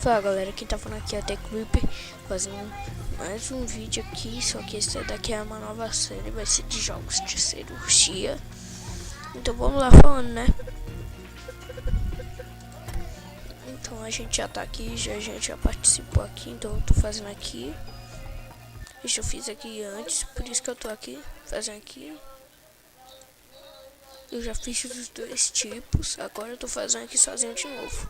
Fala galera, quem tá falando aqui é The Creeper, fazendo mais um vídeo aqui, só que esse daqui é uma nova série, vai ser de jogos de cirurgia. Então vamos lá falando, né? Então a gente já tá aqui, a gente já participou aqui, então eu tô fazendo aqui. Isso eu fiz aqui antes, por isso que eu tô aqui, fazendo aqui. Eu já fiz os dois tipos, agora eu tô fazendo aqui sozinho de novo.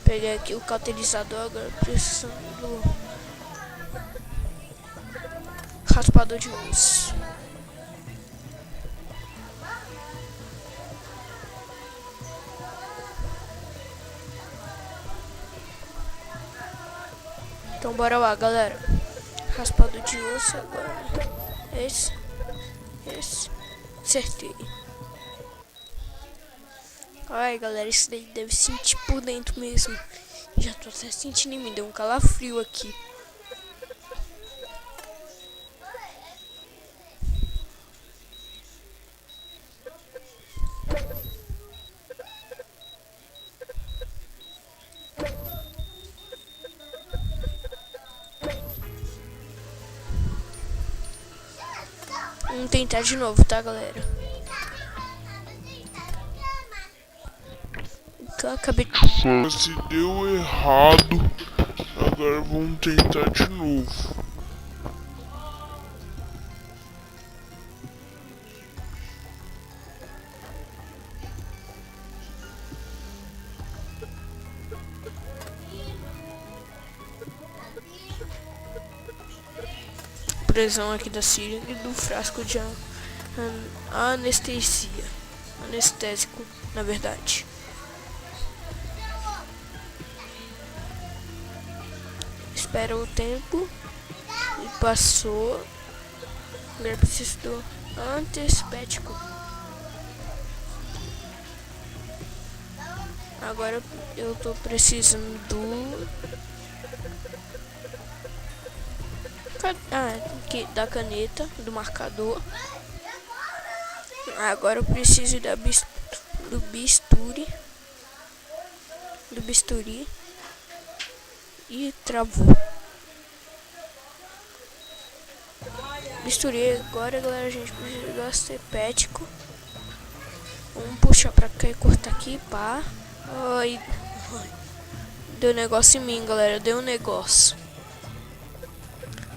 Peguei aqui o cauterizador, agora precisando do raspador de osso. Então bora lá, galera. Raspador de osso agora. Esse. Acertei. Ai, galera, isso daí deve sentir por dentro mesmo. Já tô até sentindo em mim, deu um calafrio aqui. Vamos tentar de novo, tá, galera? Então eu acabei de... Se deu errado, agora vamos tentar de novo. Pressão aqui da seringa e do frasco de anestesia. Anestésico, na verdade. Espera o tempo. E passou. Agora preciso do antespético. Agora eu tô precisando do... aqui, da caneta, do marcador. Agora eu preciso do bisturi. E travou. Bisturi agora, galera, a gente precisa do astepético. Vamos puxar pra cá e cortar aqui, pá. Ai, deu negócio em mim, galera, deu um negócio.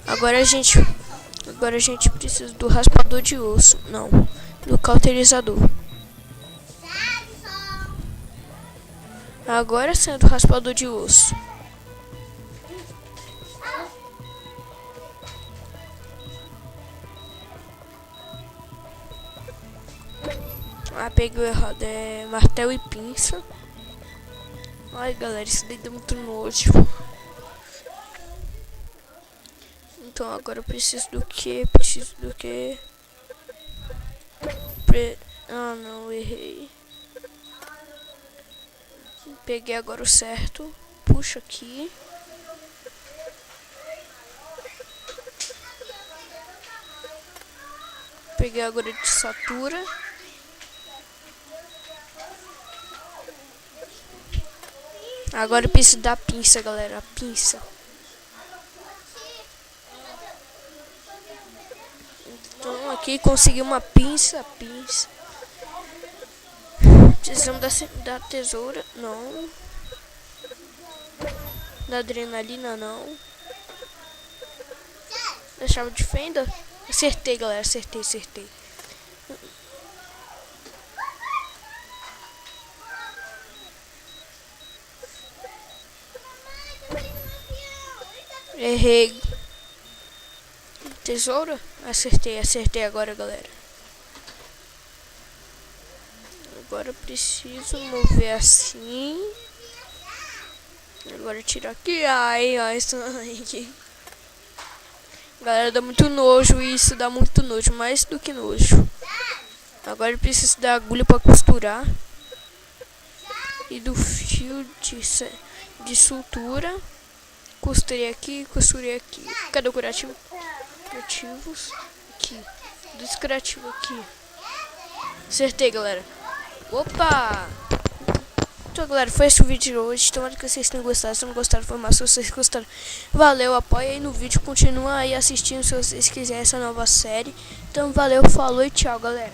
Agora a gente precisa do raspador de osso, não, do cauterizador. Agora sim, do raspador de osso. Peguei o errado, é martelo e pinça. Ai, galera, isso daí deu muito nojo. Então agora eu preciso do que? Ah, não, errei. Peguei agora o certo. Puxa aqui. Peguei agora de satura. Agora eu preciso da pinça, galera. A pinça. Então aqui consegui uma pinça. Precisamos da tesoura. Não. Da adrenalina, não. Da chave de fenda. Acertei, galera. Acertei. Errei. Tesoura? Acertei agora, galera. Agora eu preciso mover assim. Agora tirar aqui. Ai, isso aí. Galera, dá muito nojo isso, dá muito nojo, mais do que nojo. Agora eu preciso da agulha pra costurar. E do fio de sutura. Costurei aqui. Cadê o curativo? Curativos. Aqui. Dos curativos aqui. Acertei, galera. Opa! Então, galera, foi esse o vídeo de hoje. Tomara que vocês tenham gostado. Se não gostaram, foi massa. Se vocês gostaram, valeu, apoia aí no vídeo. Continua aí assistindo se vocês quiserem essa nova série. Então, valeu, falou e tchau, galera.